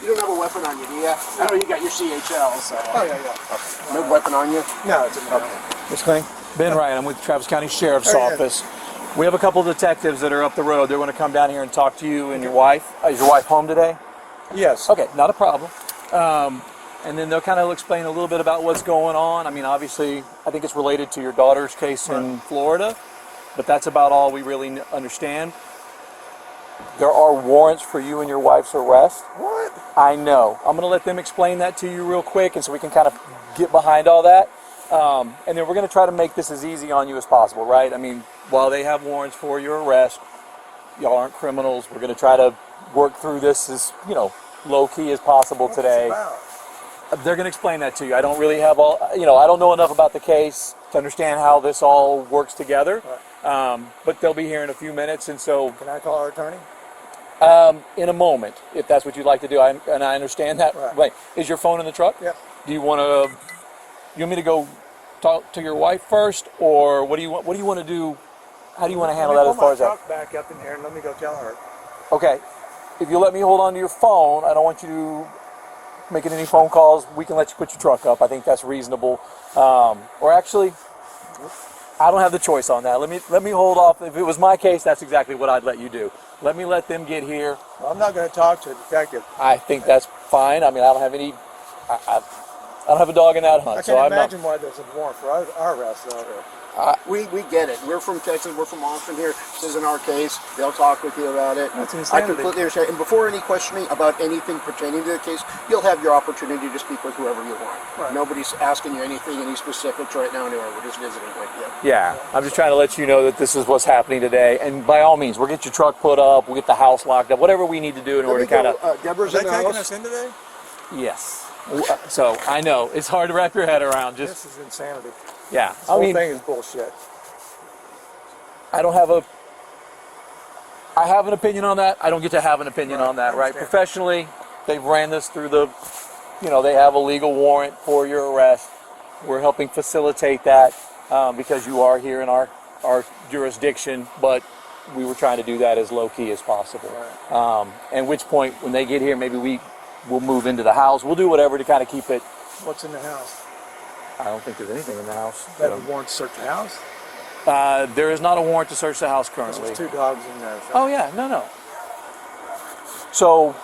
You don't have a weapon on you, do you? I know you got your CHL, so. Oh, yeah. No weapon on you? No, it's a Okay. Ms. Clenney? Ben Wright, I'm with the Travis County Sheriff's Office. We have a couple of detectives that are up the road. They're going to come down here and talk to you and your wife. Is your wife home today? Yes. Okay, not a problem. And then they'll kind of explain a little bit about what's going on. I mean, obviously, I think it's related to your daughter's case in Florida, but that's about all we really understand. There are warrants for you and your wife's arrest. What? I know. I'm going to let them explain that to you real quick, and so we can kind of get behind all that. And then we're going to try to make this as easy on you as possible, right? I mean, while they have warrants for your arrest, y'all aren't criminals. We're going to try to work through this as, low-key as possible today. They're going to explain that to you. I don't really have all, I don't know enough about the case to understand how this all works together. Right. But they'll be here in a few minutes, and so... Can I call our attorney? In a moment, if that's what you'd like to do. And I understand that. Right. Wait, is your phone in the truck? Yeah. Do you want me to go talk to your wife first, or what do you want to do? How do you want to handle that as far as that? Let me pull my truck back up in there and let me go tell her. Okay. If you let me hold on to your phone, I don't want you making any phone calls. We can let you put your truck up. I think that's reasonable. Or actually, I don't have the choice on that. Let me hold off. If it was my case, that's exactly what I'd let you do. Let me let them get here. Well, I'm not going to talk to a detective. I think that's fine. I mean, I don't have any. I don't have a dog in that hunt. I can't imagine why there's a warrant for our arrest, though. We get it. We're from Texas. We're from Austin here. This isn't our case. They'll talk with you about it. That's I insanity. completely understand. And before any questioning about anything pertaining to the case, you'll have your opportunity to speak with whoever you want. Right. Nobody's asking you anything, any specifics right now anyway. We're just visiting with you. Yeah, I'm just trying to let you know that this is what's happening today. And by all means, we'll get your truck put up. We'll get the house locked up. Whatever we need to do in order to kind of... Deborah's Are in they the taking house. us in today? Yes. So I know it's hard to wrap your head around. This is insanity. Yeah. This whole thing is bullshit. I have an opinion on that. I don't get to have an opinion on that, right? Professionally, they've ran this through they have a legal warrant for your arrest. We're helping facilitate that because you are here in our jurisdiction, but we were trying to do that as low-key as possible. Right. And which point, when they get here, maybe we'll move into the house. We'll do whatever to kind of keep it. What's in the house? I don't think there's anything in the house. They have a warrant to search the house? There is not a warrant to search the house currently. There's 2 dogs in there. So. Oh yeah, no. So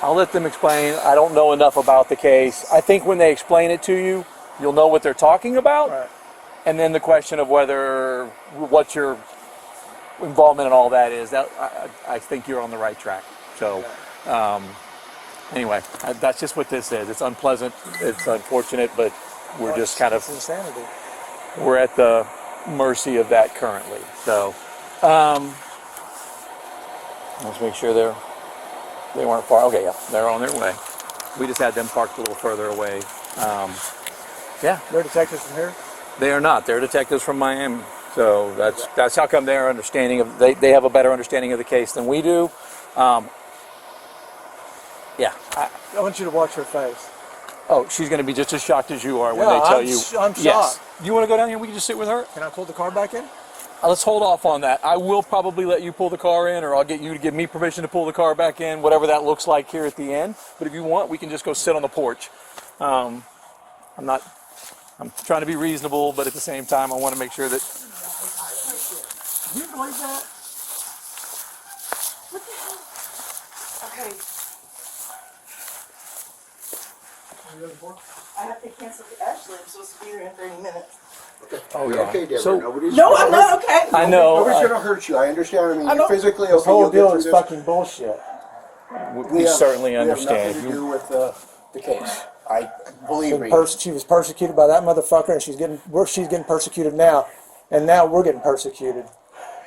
I'll let them explain. I don't know enough about the case. I think when they explain it to you, you'll know what they're talking about. Right. And then the question of what your involvement in all that is, that I think you're on the right track. So anyway, that's just what this is. It's unpleasant. It's unfortunate, but we're just kind of... It's insanity. We're at the mercy of that currently. So let's make sure they weren't far. Okay, yeah, they're on their way. We just had them parked a little further away. Yeah. They're detectives from here? They are not. They're detectives from Miami. So that's how come their understanding of they have a better understanding of the case than we do. Yeah. I want you to watch her face. Oh, she's going to be just as shocked as you are when they tell you. I'm shocked. Yes. You want to go down here? We can just sit with her. Can I pull the car back in? Let's hold off on that. I will probably let you pull the car in, or I'll get you to give me permission to pull the car back in, whatever that looks like here at the end. But if you want, we can just go sit on the porch. I'm trying to be reasonable, but at the same time, I want to make sure that... Can you believe that? What the hell? Okay. I have to cancel the Ashley. I'm supposed to be here in 30 minutes. Okay. Oh, yeah. Okay, Deborah. So- No, I'm not okay. I know. Nobody's going to hurt you. I understand. I mean, you're physically okay. This whole You'll get deal through is this. fucking bullshit. We certainly understand. We have nothing to do with the case. Believe me. She was persecuted by that motherfucker, and she's getting persecuted now, and now we're getting persecuted.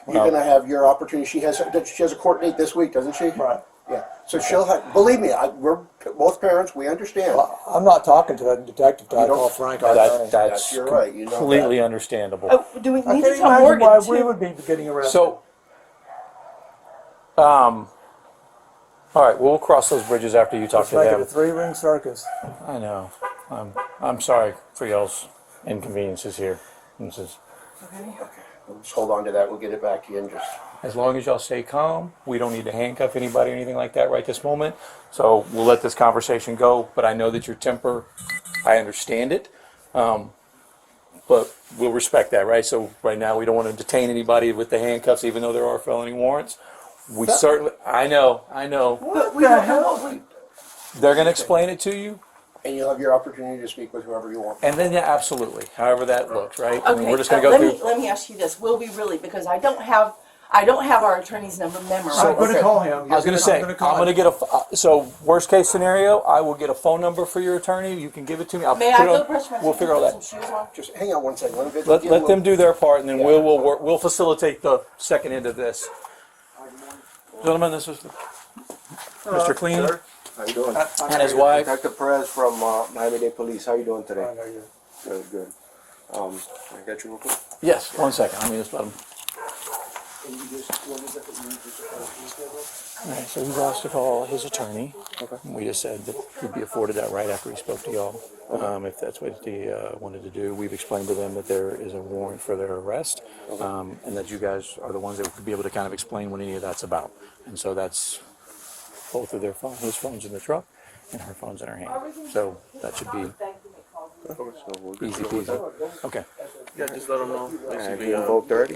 You're going to have your opportunity. She has a court date this week, doesn't she? Right. Yeah. So she'll have. Believe me, we're both parents. We understand. Well, I'm not talking to a detective. I call Frank. That's you're right. You know completely understandable. Oh, do we I need can't to tell imagine Morgan why too? we would be getting arrested. So, all right, we'll cross those bridges after you talk Let's to make it them. a 3-ring circus. I know. I'm sorry for y'all's inconveniences here. This is, Okay. We'll just hold on to that. We'll get it back to you in just. As long as y'all stay calm, we don't need to handcuff anybody or anything like that right this moment. So we'll let this conversation go. But I know that your temper, I understand it. But we'll respect that, right? So right now we don't want to detain anybody with the handcuffs, even though there are felony warrants. We certainly, I know. But we don't know what we. They're going to explain it to you. And you'll have your opportunity to speak with whoever you want. And then, yeah, absolutely. However that looks, right? I mean, Okay, we're just going to go through. let me ask you this: will we really? Because I don't have our attorney's number memorized. I'm going to call him. I was going to say, I'm going to get so worst case scenario, I will get a phone number for your attorney. You can give it to me. May I go brush my teeth? We'll figure all and that. put some shoes on? Just hang on one second. Let them do their part, and then we'll facilitate the second end of this. Gentlemen, this is Mr. Clenney How you doing? and his wife. Detective Perez from Miami-Dade Police. How you doing today? I know you. Good, good. Can I get you real quick? Yes, 1 second. Let me just let him. All right, so he's asked to call his attorney. Okay. We just said that he'd be afforded that right after he spoke to y'all. If that's what he wanted to do. We've explained to them that there is a warrant for their arrest, and that you guys are the ones that would be able to kind of explain what any of that's about. And so that's both of their phones, his phone's in the truck, and her phone's in her hand. So that should be easy peasy. Okay. Yeah, just let him know. He invoked already?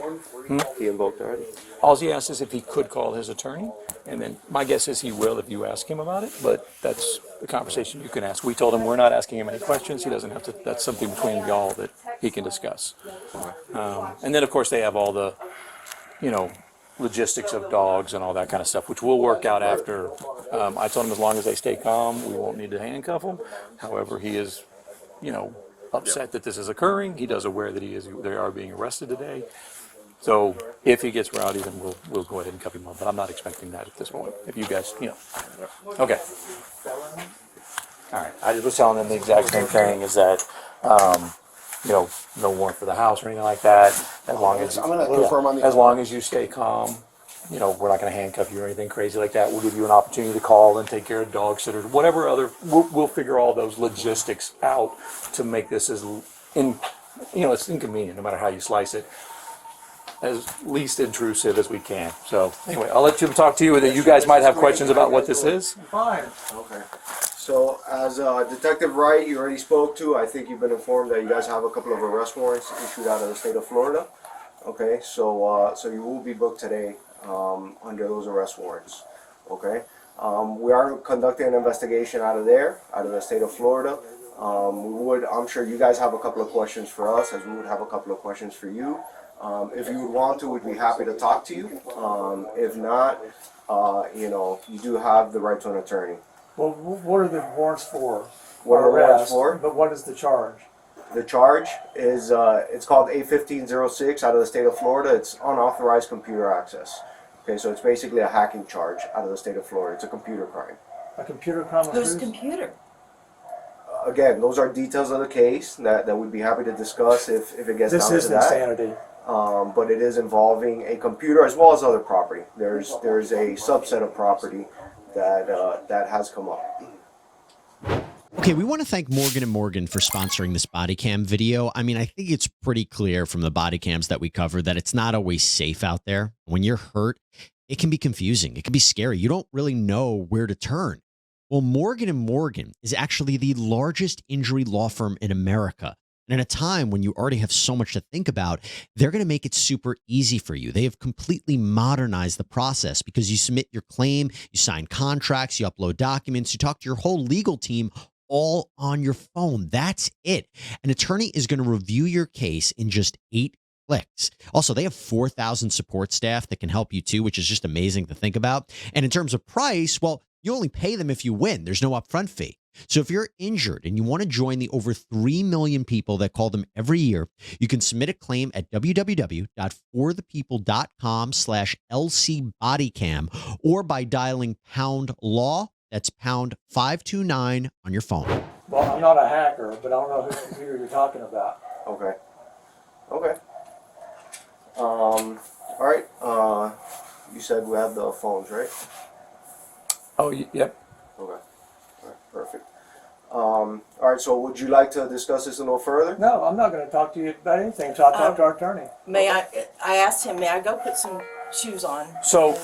He invoked already? All he asked is if he could call his attorney, and then my guess is he will if you ask him about it, but that's the conversation you can ask. We told him we're not asking him any questions. He doesn't have to, that's something between y'all that he can discuss. And then, of course, they have all the, logistics of dogs and all that kind of stuff, which we'll work out after. I told him as long as they stay calm, we won't need to handcuff him. However, he is, upset that this is occurring. He does aware that they are being arrested today. So if he gets rowdy, then we'll go ahead and cuff him up. But I'm not expecting that at this point. If you guys, okay. All right. I just was telling them the exact same thing. Is that no warrant for the house or anything like that. As long as I'm gonna confirm on the. as long as you stay calm. We're not going to handcuff you or anything crazy like that. We'll give you an opportunity to call and take care of dog sitters, whatever other. We'll figure all those logistics out to make this as it's inconvenient, no matter how you slice it, as least intrusive as we can. So anyway, I'll let Jim talk to you. That you guys might have questions about what this is. Fine. Okay. So, as Detective Wright, you already spoke to, I think you've been informed that you guys have a couple of arrest warrants issued out of the state of Florida. Okay, so you will be booked today under those arrest warrants. Okay, we are conducting an investigation out of the state of Florida. I'm sure you guys have a couple of questions for us, as we would have a couple of questions for you. If you would want to, we'd be happy to talk to you. If not, you do have the right to an attorney. Well, what are the warrants for? What are the warrants Arrest, for? But what is the charge? The charge is, it's called A1506 out of the state of Florida. It's unauthorized computer access. Okay, so it's basically a hacking charge out of the state of Florida. It's a computer crime. A computer crime? Whose computer? Again, those are details of the case that we'd be happy to discuss if it gets This down to is that. insanity. But it is involving a computer as well as other property. There's a subset of property that has come up. Okay, we want to thank Morgan & Morgan for sponsoring this Bodycam video. I mean, I think it's pretty clear from the body cams that we covered that it's not always safe out there. When you're hurt, it can be confusing. It can be scary. You don't really know where to turn. Well, Morgan & Morgan is actually the largest injury law firm in America. And at a time when you already have so much to think about, they're going to make it super easy for you. They have completely modernized the process because you submit your claim, you sign contracts, you upload documents, you talk to your whole legal team all on your phone. That's it. An attorney is going to review your case in just 8 clicks. Also, they have 4,000 support staff that can help you too, which is just amazing to think about. And in terms of price, well, you only pay them if you win. There's no upfront fee. So if you're injured and you want to join the over 3 million people that call them every year, you can submit a claim at www.forthepeople.com/LCBodycam or by dialing #law. That's #529 on your phone. Well, I'm not a hacker, but I don't know whose computer you're talking about. Okay. All right. You said we have the phones, right? Oh, yep. Okay. All right, perfect. All right, so would you like to discuss this a little further? No, I'm not going to talk to you about anything until I talk to our attorney. I asked him, may I go put some shoes on? So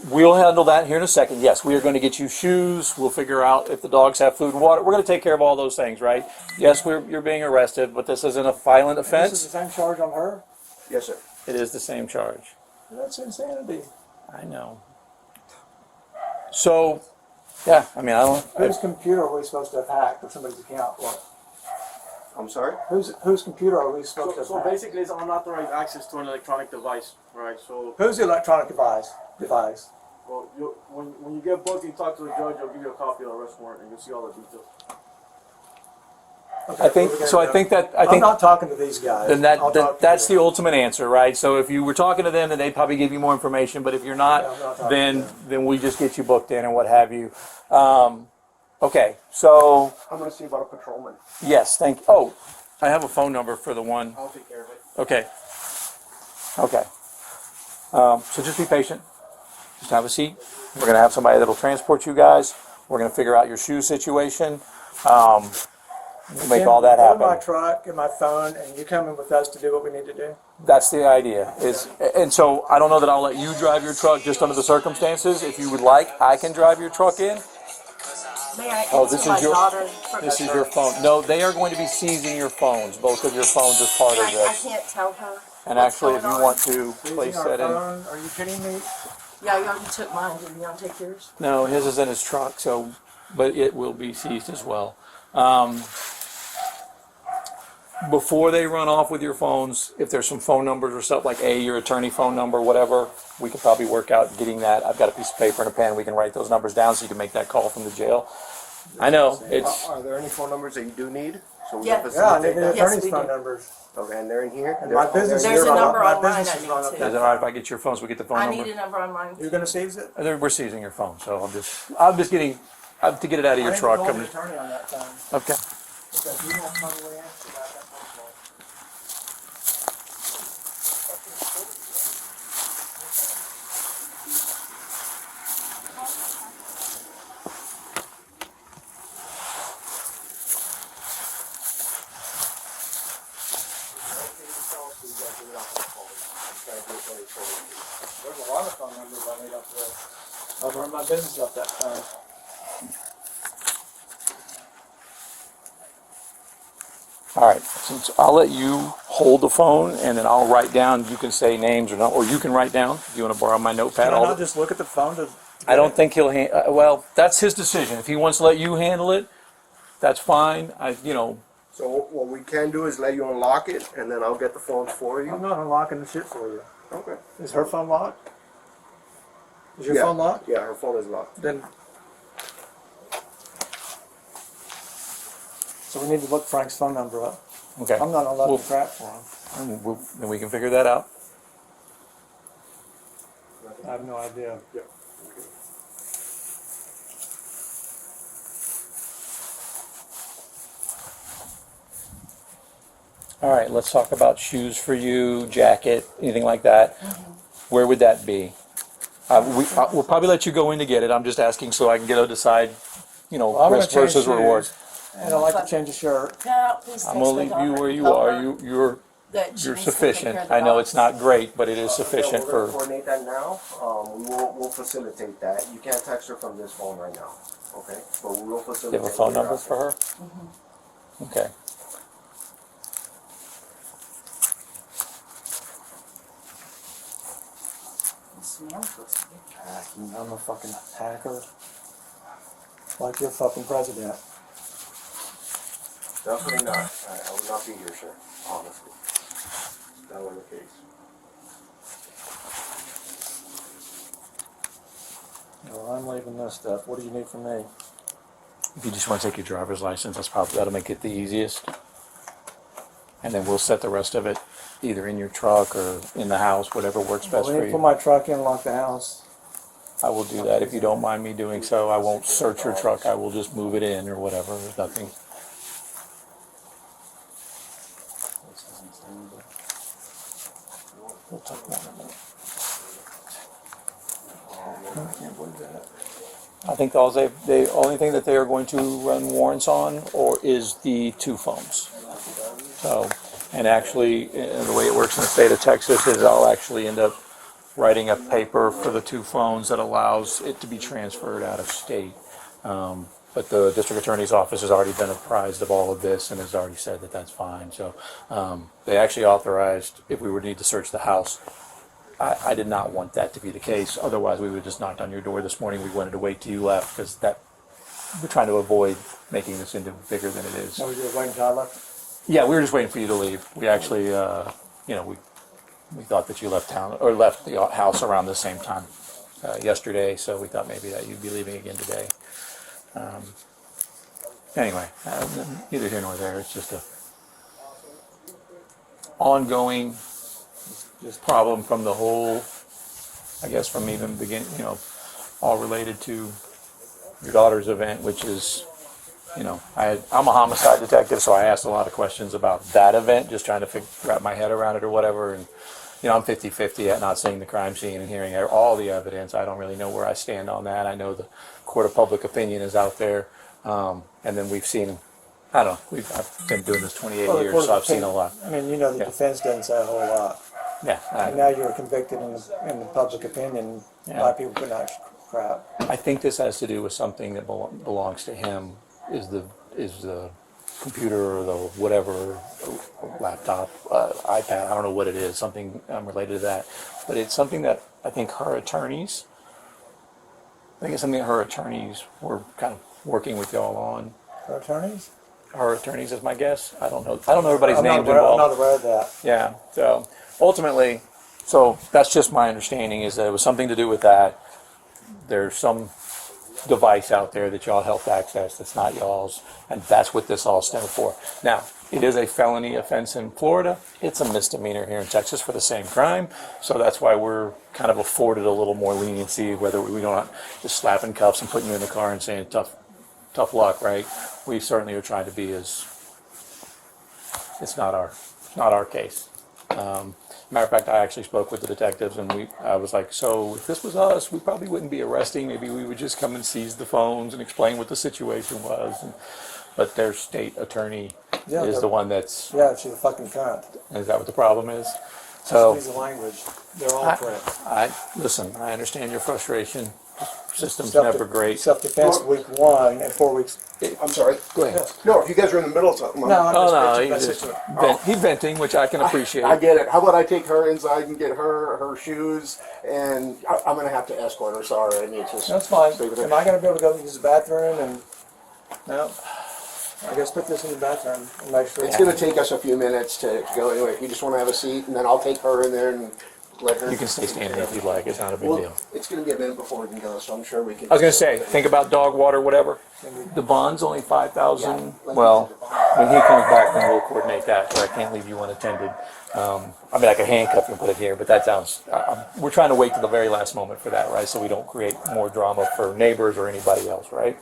we'll handle that here in a second. Yes, we are going to get you shoes. We'll figure out if the dogs have food and water. We're going to take care of all those things, right? Yes, you're being arrested, but this isn't a violent This is offense. the same charge on her? Yes, sir. It is the same charge. That's insanity. I know. So, yeah, I mean, I don't. Whose computer are we supposed to have hacked or somebody's account? What? I'm sorry? Whose computer are we supposed to have So hacked? basically, it's unauthorized access to an electronic device, right? So, Whose electronic device? well, when you get booked, you talk to the judge. I'll give you a copy of the arrest warrant, and you'll see all the details. Okay, I think what are we so. gonna I do? think that I'm not talking to these guys. then I'll talk to that's you. the ultimate answer, right? So if you were talking to them, then they'd probably give you more information. But if you're not, Yeah, I'm not talking to then we just get you booked in and what have you. Okay, so I'm going to see about a patrolman. yes, Oh, I have a phone number for the one. I'll take care of it. Okay. Okay. So just be patient. Just have a seat. We're gonna have somebody that'll transport you guys. We're gonna figure out your shoe situation. We'll make all that Go to my happen. truck, get my phone, and you come in with us to do what we need to do. That's the idea. And so I don't know that I'll let you drive your truck just under the circumstances. If you would like, I can drive your truck in. May I Oh, answer this my is your daughter? this is your phone. No, they are going to be seizing your phones, both of your phones as part of I this. can't tell her. And what's actually, if going you on. want to place Using our that in. phone? Are you kidding me? Yeah, you already took mine. Did you want to take yours? No, his is in his truck, so, but it will be seized as well. Before they run off with your phones, if there's some phone numbers or stuff like your attorney phone number, whatever, we could probably work out getting that. I've got a piece of paper and a pen. We can write those numbers down so you can make that call from the jail. I know, it's, Are there any phone numbers that you do need? So we Yeah. can Yeah, I need facilitate the that. Yes, attorney's we phone do. numbers. Okay, and they're in here? And my business There's is a run number up- on my mine business I is need run up to. that is it all right if I get your phone so we get the phone I number? need a number on mine. You're going to seize it? We're seizing your phone, so I'm just getting, to get it out of your I need truck. to call I'm the just- attorney on that phone. Okay. Because we won't probably answer about that phone call. There's a lot of phone numbers I need up there. I've run my business up that phone. All right, since I'll let you hold the phone and then I'll write down, you can say names or not, or you can write down. Do you want to borrow my notepad? Can I All not the- just look at the phone to... I don't think he'll, well, that's his decision. If he wants to let you handle it, that's fine. So what we can do is let you unlock it, and then I'll get the phones for I'm you. not unlocking the shit for you. Okay. Is her phone locked? Is your Yeah. phone locked? Yeah, her phone is locked. Then... So we need to look Frank's phone number up. Okay. I'm not allowed Well, to crap for him. then we can figure that out. I have no idea. Yeah. All right, let's talk about shoes for you, jacket, anything like that. Where would that be? We'll probably let you go in to get it. I'm just asking so I can get to decide, I'm gonna risk change versus shoes, reward. And I'd like to change a shirt. No, please I'm text gonna my leave daughter you where and you tell are. her You're that she you're needs to take sufficient. care of the I know it's dogs. not great, but it is sufficient Yeah, we're gonna for. coordinate that now. We'll facilitate that. You can't text her from this phone right now, okay? But we will You facilitate. have a phone number thereafter. for her? Okay. I'm a fucking hacker. Like your fucking president. Definitely not. I will not be here, sir. Honestly, that wasn't the case. Well, I'm leaving this stuff. What do you need from me? If you just want to take your driver's license, that'll make it the easiest. And then we'll set the rest of it either in your truck or in the house, whatever works best We for need to put you. my truck in, lock the house. I will do that if you don't mind me doing so. I won't search your truck. I will just move it in or whatever. There's nothing. We'll talk about it in a minute. I can't believe that. I think the only thing that they are going to run warrants on is the 2 phones. So, and actually, the way it works in the state of Texas is I'll actually end up writing a paper for the 2 phones that allows it to be transferred out of state. But the district attorney's office has already been apprised of all of this and has already said that that's fine. So they actually authorized, if we would need to search the house, I did not want that to be the case. Otherwise, we would have just knocked on your door this morning. We wanted to wait till you left because we're trying to avoid making this into bigger than it is. So we just waiting until I left? Yeah, we were just waiting for you to leave. We actually, we thought that you left town or left the house around the same time yesterday, so we thought maybe that you'd be leaving again today. Anyway, neither here nor there. It's just a ongoing problem from the whole, I guess, from even beginning, all related to your daughter's event, which is, I'm a homicide detective, so I asked a lot of questions about that event, just trying to wrap my head around it or whatever. And, I'm 50-50 at not seeing the crime scene and hearing all the evidence. I don't really know where I stand on that. I know the court of public opinion is out there. And then we've seen, I don't know, I've been doing this 28 years, so I've seen a lot. I mean, the defense doesn't say a whole lot. Yeah. And now you're convicted in the public opinion. A lot of people put out crap. I think this has to do with something that belongs to him, is the computer or the whatever, laptop, iPad, I don't know what it is, something related to that. But it's something that I think her attorneys were kind of working with y'all on. Her attorneys? Her attorneys is my guess. I don't know everybody's names involved. I'm not aware of that. Yeah, so ultimately, that's just my understanding, is that it was something to do with that. There's some device out there that y'all helped access that's not y'all's, and that's what this all stemmed for. Now, it is a felony offense in Florida. It's a misdemeanor here in Texas for the same crime, so that's why we're kind of afforded a little more leniency, whether we don't just slapping cuffs and putting you in the car and saying tough luck, right? We certainly are trying to be it's not our case. Matter of fact, I actually spoke with the detectives, and I was like, so if this was us, we probably wouldn't be arresting. Maybe we would just come and seize the phones and explain what the situation was. But their state attorney is the one that's... Yeah, she's a fucking cunt. Is that what the problem is? So She's the language. They're all correct. Listen, I understand your frustration. System's never great. Self-defense week 1 and 4 weeks. I'm sorry. Go ahead. No, if you guys are in the middle of something. He's venting, which I can appreciate. I get it. How about I take her inside and get her shoes, and I'm going to have to escort her. Sorry, I mean, it's just... That's fine. Am I going to be able to go use the bathroom? And no. I guess put this in the bathroom and make sure. It's going to take us a few minutes to go anyway. If you just want to have a seat, and then I'll take her in there and let her... You can stay standing if you'd like. It's not a big deal. It's going to be a minute before we can go, so I'm sure we can... I was going to say, think about dog water, whatever. The bond's only $5,000. Well, when he comes back, then we'll coordinate that, so I can't leave you unattended. I could handcuff you and put it here, but that sounds... we're trying to wait to the very last moment for that, right? So we don't create more drama for neighbors or anybody else, right?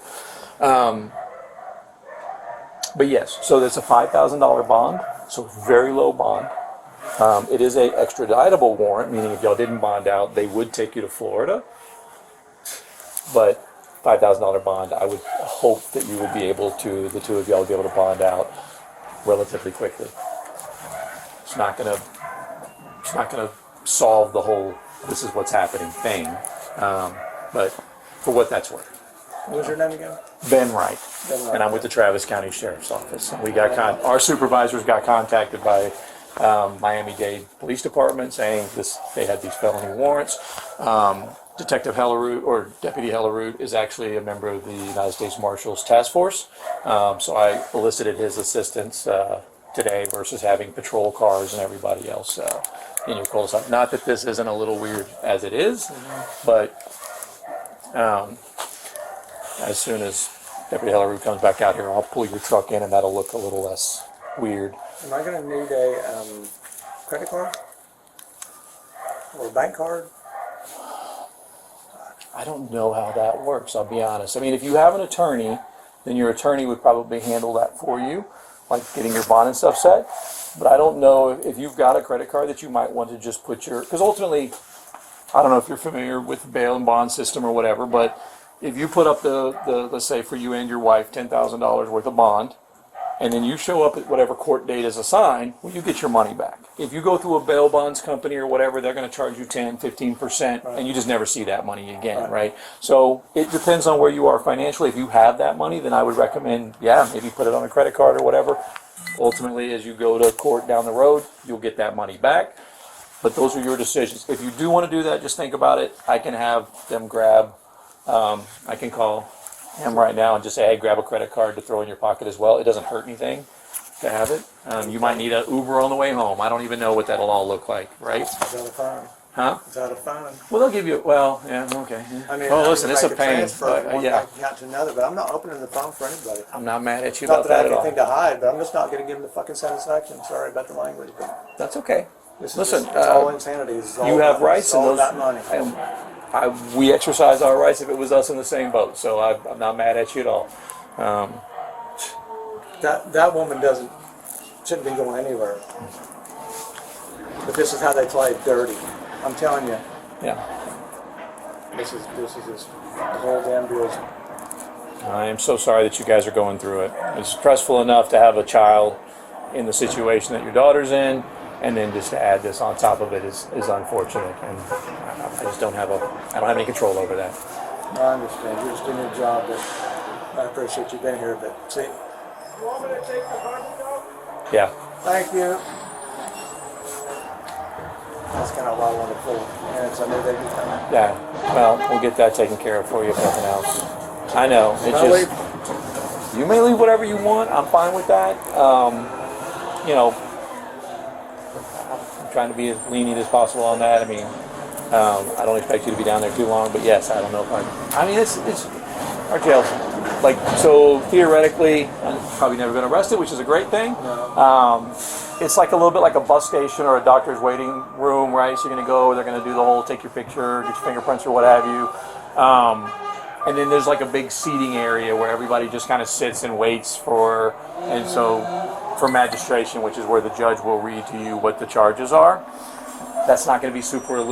But yes, so there's a $5,000 bond, so very low bond. It is a extraditable warrant, meaning if y'all didn't bond out, they would take you to Florida. But $5,000 bond, I would hope that you would be able to, the two of y'all would be able to bond out relatively quickly. It's not gonna solve the whole this is what's happening thing, but for what that's worth. What was your name again? Ben Wright. Ben Wright. And I'm with the Travis County Sheriff's Office. We got our supervisors got contacted by Miami-Dade Police Department saying they had these felony warrants. Detective Helleroot, or Deputy Helleroot, is actually a member of the United States Marshals Task Force. So I elicited his assistance today versus having patrol cars and everybody else in your cul-de-sac. Not that this isn't a little weird as it is, but as soon as Deputy Helleroot comes back out here, I'll pull your truck in and that'll look a little less weird. Am I going to need a credit card? Or a bank card? I don't know how that works, I'll be honest. I mean, if you have an attorney, then your attorney would probably handle that for you, like getting your bond and stuff set. But I don't know if you've got a credit card that you might want to just put because ultimately, I don't know if you're familiar with the bail and bond system or whatever, but if you put up the let's say for you and your wife $10,000 worth of bond, and then you show up at whatever court date is assigned, well, you get your money back. If you go through a bail bonds company or whatever, they're going to charge you 10, 15%, and you just never see that money again, right? So it depends on where you are financially. If you have that money, then I would recommend, maybe put it on a credit card or whatever. Ultimately, as you go to court down the road, you'll get that money back. But those are your decisions. If you do want to do that, just think about it. I can have them grab, I can call him right now and just say, hey, grab a credit card to throw in your pocket as well. It doesn't hurt anything to have it. You might need an Uber on the way home. I don't even know what that'll all look like, right? It's out of fine. Huh? It's out of fine. Well, they'll give you, okay. Yeah. I mean, Oh, listen, it's a make pain. transfer from one Yeah, bank account to another, but I'm not opening the phone for anybody. I'm not mad at you Not about that I that have at anything all. to hide, but I'm just not going to give them the fucking satisfaction. Sorry about the language, but That's okay. this is Listen, just, it's all insanity. It's all You have about- rights it's and all those. about money. We exercise our rights if it was us in the same boat. So I'm not mad at you at all. That woman shouldn't be going anywhere. But this is how they play dirty. I'm telling you, Yeah. this is just the whole damn deal. I am so sorry that you guys are going through it. It's stressful enough to have a child in the situation that your daughter's in, and then just to add this on top of it is unfortunate. And I just don't have any control over that. I understand. You're just doing your job, but I appreciate you being here. But see, Yeah. thank you. That's kind of why I wanted to pull parents. I knew they'd be coming. Yeah. Well, we'll get that taken care of for you if nothing else. I know. It's Can I just you may leave whatever you want. I'm fine with that. You know, I'm trying to be as lenient as possible on that. I mean, I don't expect you to be down there too long, but yes, I don't know if I mean, it's our jail's like, so theoretically, I'm probably never been arrested, which is a great thing. It's like a little bit like a bus station or a doctor's waiting room, right? So you're going to go, they're going to do the whole take your picture, get your fingerprints or what have you. And then there's like a big seating area where everybody just kind of sits and waits for magistration, which is where the judge will read to you what the charges are. That's not going to be super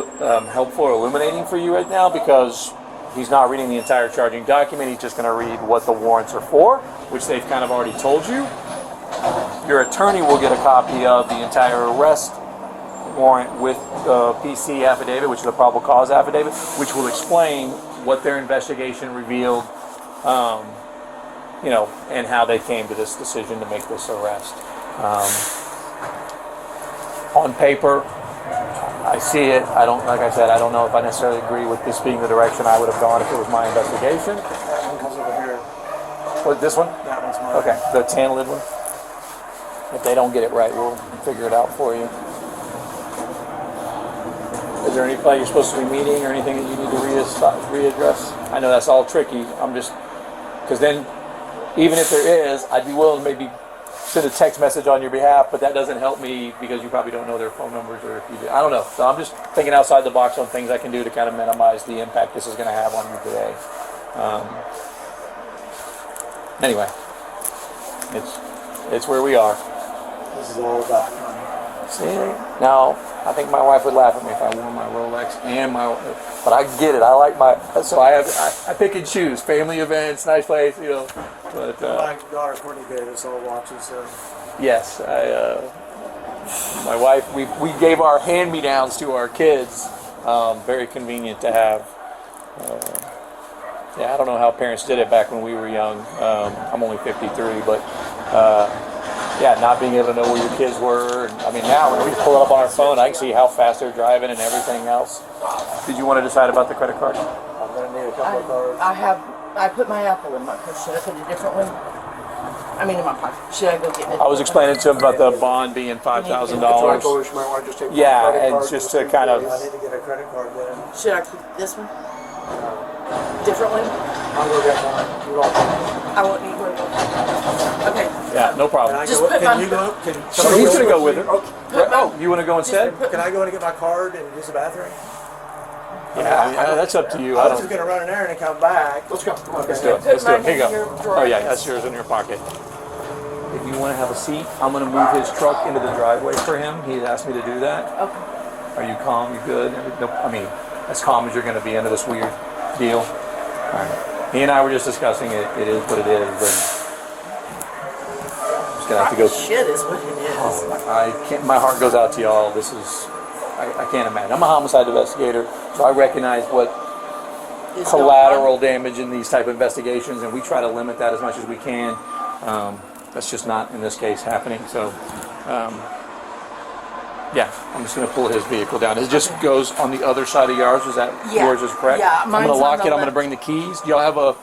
helpful or illuminating for you right now because he's not reading the entire charging document. He's just going to read what the warrants are for, which they've kind of already told you. Your attorney will get a copy of the entire arrest warrant with the PC affidavit, which is the probable cause affidavit, which will explain what their investigation revealed, and how they came to this decision to make this arrest. On paper, I see it. I don't know if I necessarily agree with this being the direction I would have gone if it was my investigation. That one comes over here. What, this one? That one's mine. Okay, the tan lid one. If they don't get it right, we'll figure it out for you. Is there anybody you're supposed to be meeting or anything that you need to readdress? I know that's all tricky. I'm just, because then, even if there is, I'd be willing to maybe send a text message on your behalf, but that doesn't help me because you probably don't know their phone numbers, or if you do. I don't know. So I'm just thinking outside the box on things I can do to kind of minimize the impact this is going to have on you today. Anyway, it's where we are. This is all about money. See, now I think my wife would laugh at me if I wore my Rolex and but I get it. I like so I pick and choose family events, nice place, But My daughter Courtney gave us all watches, so yes, my wife, we gave our hand-me-downs to our kids. Very convenient to have. I don't know how parents did it back when we were young. I'm only 53, but not being able to know where your kids were. And, I mean, now when we pull it up on our phone, I can see how fast they're driving and everything else. Did you want to decide about the credit card? I'm gonna need a couple of cards. I put my Apple in my purse. Should I put a different one? I mean, in my pocket. Should I go get it? I was explaining to him about the bond being $5,000. Yeah, and just to kind of. I need to get a credit card then. Should I keep this one? Different one? I'll go get one. You want one? I won't need one. Okay. Yeah, no problem. Can I Just go? put Can my- you go? Can So he's going to go with her. Put my- Oh, you want to go instead? Can I go in and get my card and use the bathroom? Yeah, that's up to you. I was just gonna run an errand and come back. Let's go. Come on. Let's do it. Put Let's do it. mine Here you in your go. drawer. Oh yeah, that's yours in your pocket. If you want to have a seat, I'm going to move his truck into the driveway for him. He asked me to do that. Okay. Are you calm? You good? No, I mean, as calm as you're going to be under this weird deal. All right. He and I were just discussing it. It is what it is. But just gonna have to go. Shit is what it is. I can't. My heart goes out to y'all. This is. I can't imagine. I'm a homicide investigator, so I recognize what It's collateral damage in these type of investigations, and we try to limit that as much as we can. That's just not in this case happening. So, yeah, I'm just going to pull his vehicle down. It just goes on the other side of yours. Is that yours is correct? Yeah, I'm mine's going to on lock the it. I'm going to left. bring the keys. Do y'all have a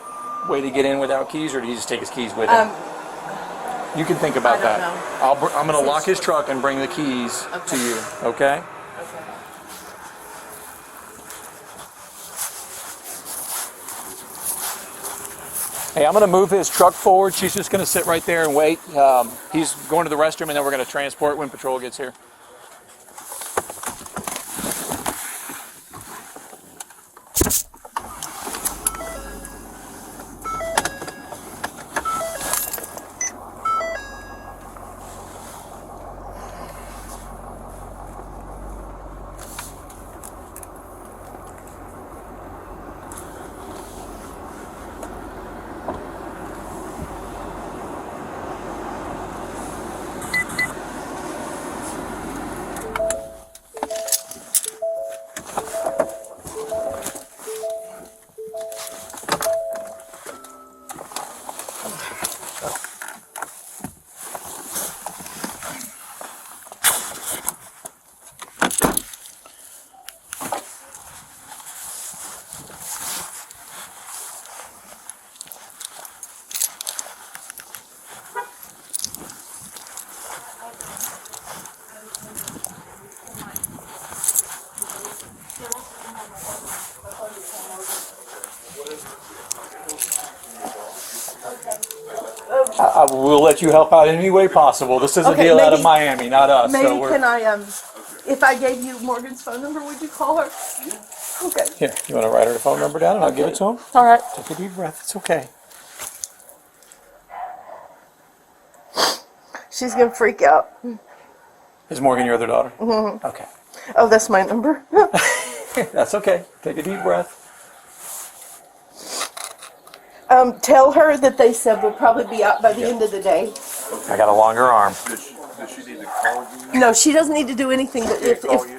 way to get in without keys, or do you just take his keys with him? You can think about I don't that. know. I'm going to lock his truck and bring the keys to you. Okay? Hey, I'm going to move his truck forward. She's just going to sit right there and wait. He's going to the restroom, and then we're going to transport when patrol gets here. I will let you help out in any way possible. This is a Okay, deal out of maybe- Miami, not us. Maybe So we're, can I, if I gave you Morgan's phone number, would you call her? Okay. here, you want to write her phone number down and I'll give it to him? All right. Take a deep breath. It's okay. She's gonna freak out. Is Morgan your other daughter? Mm-hmm. Okay. Oh, that's my number. That's okay. Take a deep breath. Tell her that they said we'll probably be out by the end of the day. I got a longer arm. Does she need to call you? No, she doesn't need to do anything, but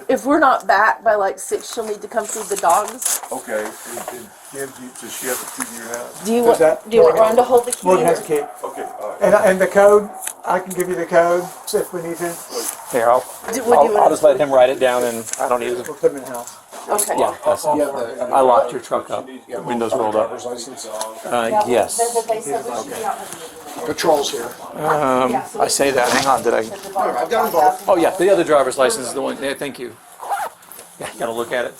if we're not back by like 6, she'll need to come feed the dogs. Okay, and Kim, does she have the key to your house? Do you Who's want that? do you want Ron to hold the key? Morgan or- has a key. Okay, all right. And the code, I can give you the code if we need to. Here, I'll what do you want just let him write it down and I don't need it. We'll put them in the house. Okay. Yeah, that's, I locked your truck up. Windows rolled up. Yes. They said we should be out by the end of the day. Patrol's here. I say that. Hang on. Did I? I've got them both. Oh, yeah. The other driver's license is the one. Yeah, thank you. Yeah, got to look at it.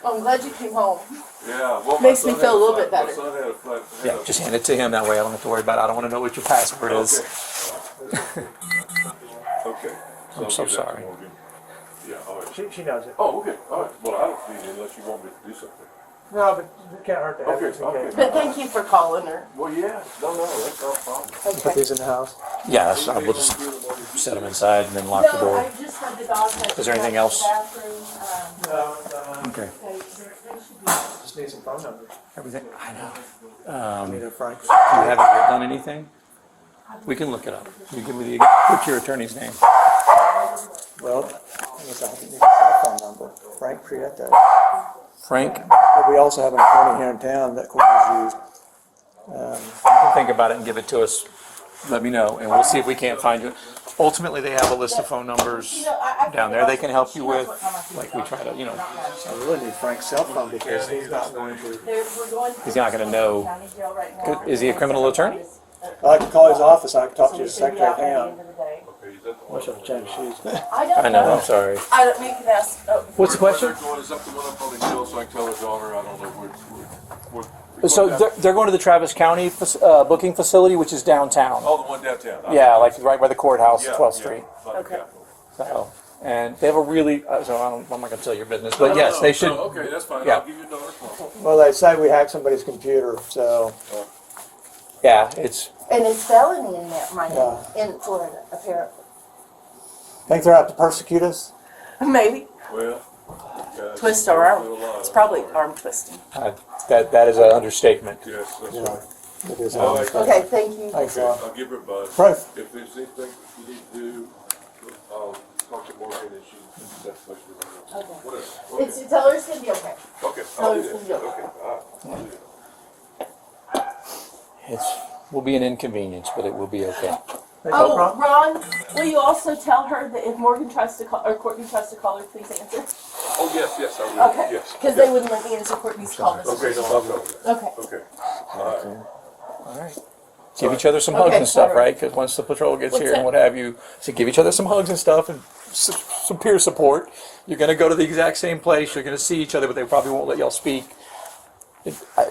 I'm glad you came home. Yeah, well, Makes me feel a little bit better. My son had a flat. Yeah, just hand it to him. That way I don't have to worry about it. I don't want to know what your password is. Okay. I'm so sorry. Yeah, all right. She knows it. Oh, okay, all right. Well, I don't need it unless you want me to do something. No, but it can't hurt to have Okay, this in okay. case. But thank you for calling her. Well, yeah, no, that's no problem. Put these in the house. Yes, I will just set them inside and then lock the door. just had the dog. Is there anything else? No, Okay. just need some phone numbers. Everything. I know. I need a Frank's. You haven't done anything? We can look it up. You give me what's your attorney's name? Well, I guess I have to need a cell phone number. Frank Prieto. Frank? But we also have an attorney here in town that Courtney's used. You can think about it and give it to us. Let me know, and we'll see if we can't find you. Ultimately, they have a list of phone numbers down there they can help you with. Like we try to, I really need Frank's cell phone because he's not going to. he's not going to know. Is he a criminal attorney? I can call his office. I can talk to his secretary At the now. end of the day. I should have changed shoes. I know, I'm sorry. I don't, we can ask. What's the question? They're going, is up the one up on the hill, so I can tell her daughter, I don't know where. So they're going to the Travis County booking facility, which is downtown. Oh, the one downtown. Yeah, like right by the courthouse, Yeah, 12th yeah, Street. by the Okay. Capitol. So, and they have a really, I'm not going to tell your business, but yes, they should. Okay, that's fine. Yeah. I'll give your daughter a call. Well, they say we hacked somebody's computer, so Yeah, it's, And it's felony in that, Miami, Yeah. in Florida, apparently. think they're out to persecute us. Maybe. Well, twist our arm. It's probably arm twisting. That is an understatement. Yes, that's Yeah. right. It is. All right. Okay, thank you. Thanks, Okay, Ron. I'll give her a buzz. Right. If there's anything you need to do, I'll talk to Morgan and she can set place with her. Okay. Whatever. It's, tell her it's gonna be okay. Okay, Tell I'll her do it's that. gonna be okay. Okay, all right. I'll do that. Will be an inconvenience, but it will be okay. Oh, Ron, will you also tell her that if Morgan tries to call, or Courtney tries to call her, please answer? Oh, yes, I will. Okay. Yes. Because they wouldn't let me answer Courtney's call this Okay, week. no, I'll know that. Okay. Okay. All right. All right. Give each other some hugs Okay, and stuff, all right. right? Because once the patrol gets What's here that? and what have you, so give each other some hugs and stuff and some peer support. You're going to go to the exact same place. You're going to see each other, but they probably won't let y'all speak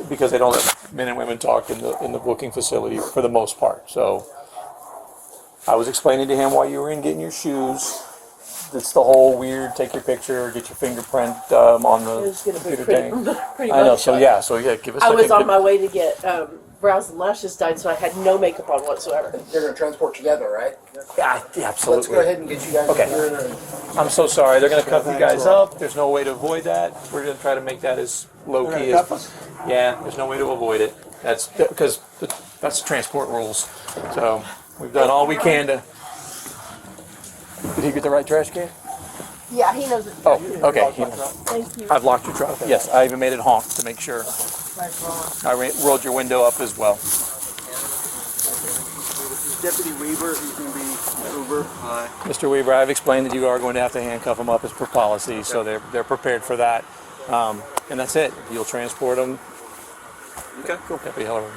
because they don't let men and women talk in the booking facility for the most part. So I was explaining to him while you were in getting your shoes. It's the whole weird take your picture, get your fingerprint on the It was gonna be computer thing. pretty I know. much. So yeah. Give us. I like was a on good- my way to get brows and lashes dyed, so I had no makeup on whatsoever. They're gonna transport together, right? Yeah, absolutely. Let's go ahead and get you guys Okay. here. And I'm so sorry. They're going to cuff you guys up. There's no way to avoid that. We're going to try to make that as low key as possible. Yeah, there's no way to avoid it. That's because that's transport rules. So we've done all we can to. Did he get the right trash can? Yeah, he knows it. Oh, okay. Thank you. I've locked your truck. Yes, I even made it honk to make sure. I rolled your window up as well. Deputy Weaver, he's going to be over. Mr. Weaver, I've explained that you are going to have to handcuff them up as per policy, so they're prepared for that. And that's it. You'll transport them. Okay, cool. Deputy Heller.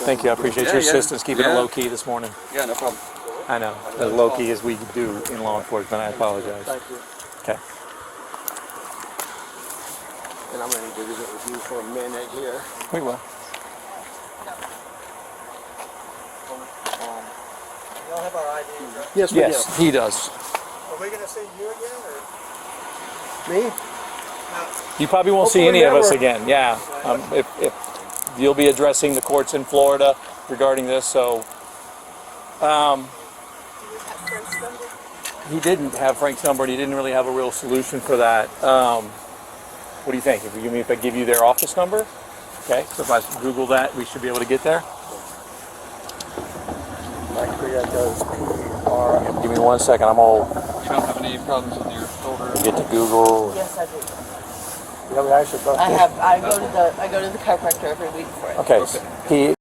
Thank you. I appreciate your assistance keeping it low key this morning. Yeah, no problem. I know, as low key as we do in law enforcement. I apologize. Thank you. Okay. I'm gonna need to visit with you for a minute here. We will. Y'all have our IDs, right? Yes, Yes, he does. Are we going to see you again, or? Me? You probably won't see any of us again. Yeah. If you'll be addressing the courts in Florida regarding this, so. He didn't have Frank's number, and he didn't really have a real solution for that. What do you think? If I give you their office number, okay. So if I Google that, we should be able to get there. Give me 1 second. I'm all. You don't have any problems with your shoulder? Get to Google. Yes, I do. Yeah, we actually both I have. I go to the chiropractor every week for it. Okay. He.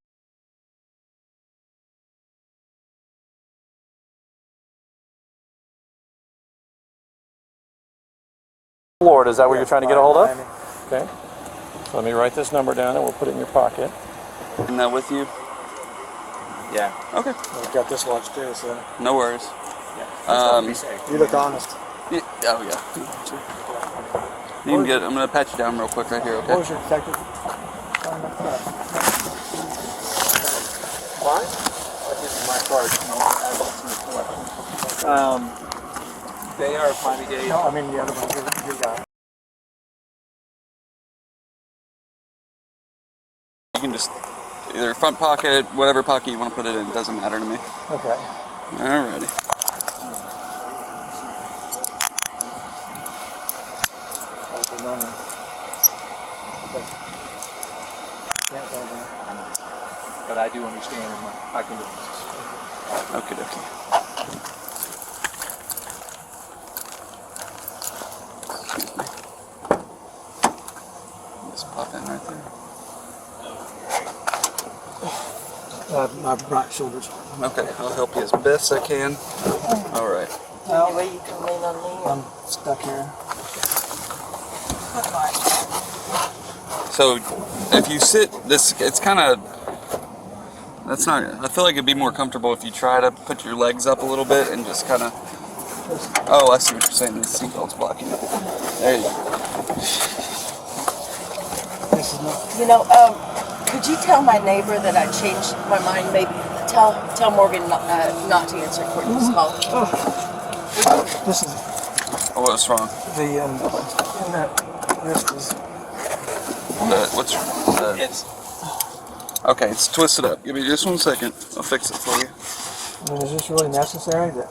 Florida, is that what you're trying to get a hold of? Okay. So let me write this number down and we'll put it in your pocket. Isn't that with you? Yeah. Okay. We've got this watch too, so. No worries. You look honest. Yeah, oh yeah. You can get. I'm gonna pat you down real quick right here. Okay. What was your detective? Why? They are Miami-Dade. No, I mean the other one, your guy. You can just either front pocket, whatever pocket you want to put it in. Doesn't matter to me. Okay. Alrighty. But I do understand I can do this. Okay, okay. Excuse me. Just pop in right there. My right shoulder's. Okay, I'll help you as best I can. All right. Any way you can lean on me? I'm stuck here. So if you sit, it's kind of, that's not, I feel like it'd be more comfortable if you try to put your legs up a little bit and just kind of, oh, I see what you're saying, the seatbelt's blocking it. There you go. You know, could you tell my neighbor that I changed my mind? Maybe tell Morgan not to answer Courtney's call. This is Oh, what's wrong? the, in that wrist is. What's It's okay, it's twisted up. Give me just 1 second. I'll fix it for you. I mean, is this really necessary? That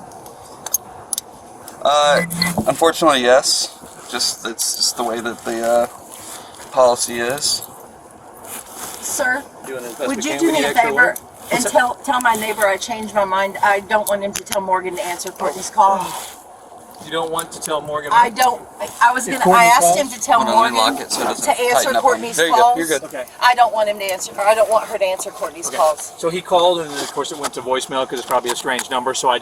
Unfortunately, yes. Just it's just the way that the policy is. Sir, Doing as best would we you can. do We me need a extra favor lawyer. and tell my neighbor I changed my mind? I don't want him to tell Morgan to answer Courtney's call. You don't want to tell Morgan? I don't. I was If gonna. Courtney I asked calls? him to tell Hold on, let me Morgan lock it so it doesn't to answer tighten up on you. Courtney's There you go, calls. you're good. Okay. I don't want him to answer, or I don't want her to answer Courtney's calls. So he called, and then of course it went to voicemail because it's probably a strange number. So I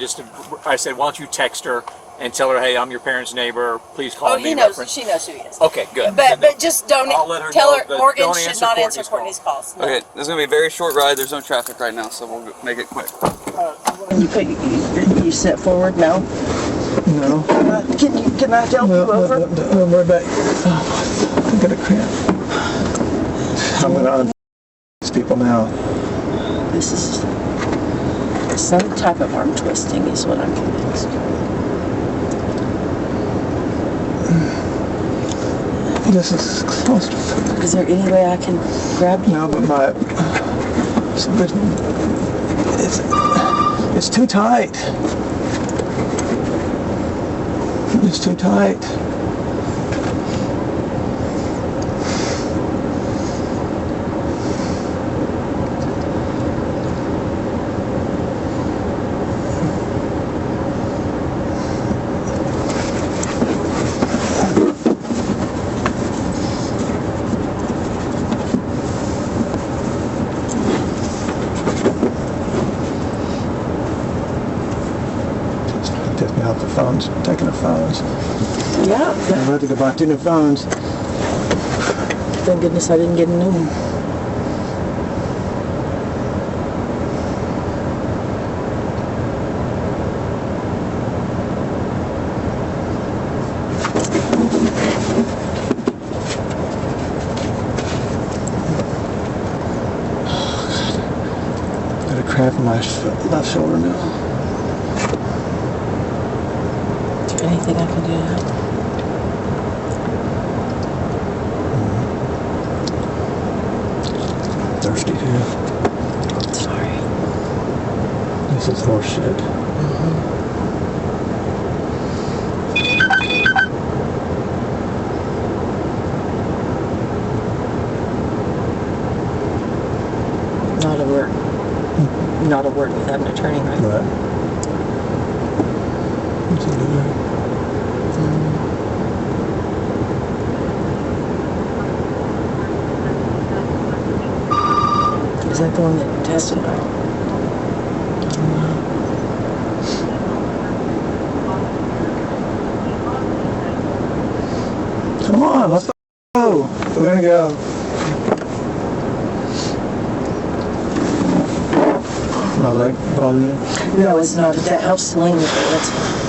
said, why don't you text her and tell her, hey, I'm your parents' neighbor. Please call Oh, me. he knows. reference. She knows who he is. Okay, good. But just don't I'll let her tell know her that Morgan don't should answer not answer Courtney's Courtney's calls. No. Okay, this is gonna be a very short ride. There's no traffic right now, so we'll make it quick. You sit forward now. No. Can I help you over? No, we're back. I'm gonna cramp. I'm gonna these people now. This is some type of arm twisting, is what I'm convinced. This is claustrophobic. Is there any way I can grab you? No, but it's too tight. It's too tight. Just me off the phones, taking the phones. Yeah. I'm ready to buy 2 new phones. Thank goodness I didn't get a new one. Got a cramp in my left shoulder now. Is there anything I can do to help? Thirsty too. Sorry. This is horse shit. Not a word without an attorney, right? Right. What's he doing? Is that the one that testified? Come on, let's go. We're gonna go. My leg bothering you? No, it's not. If that helps Celine with it, that's fine.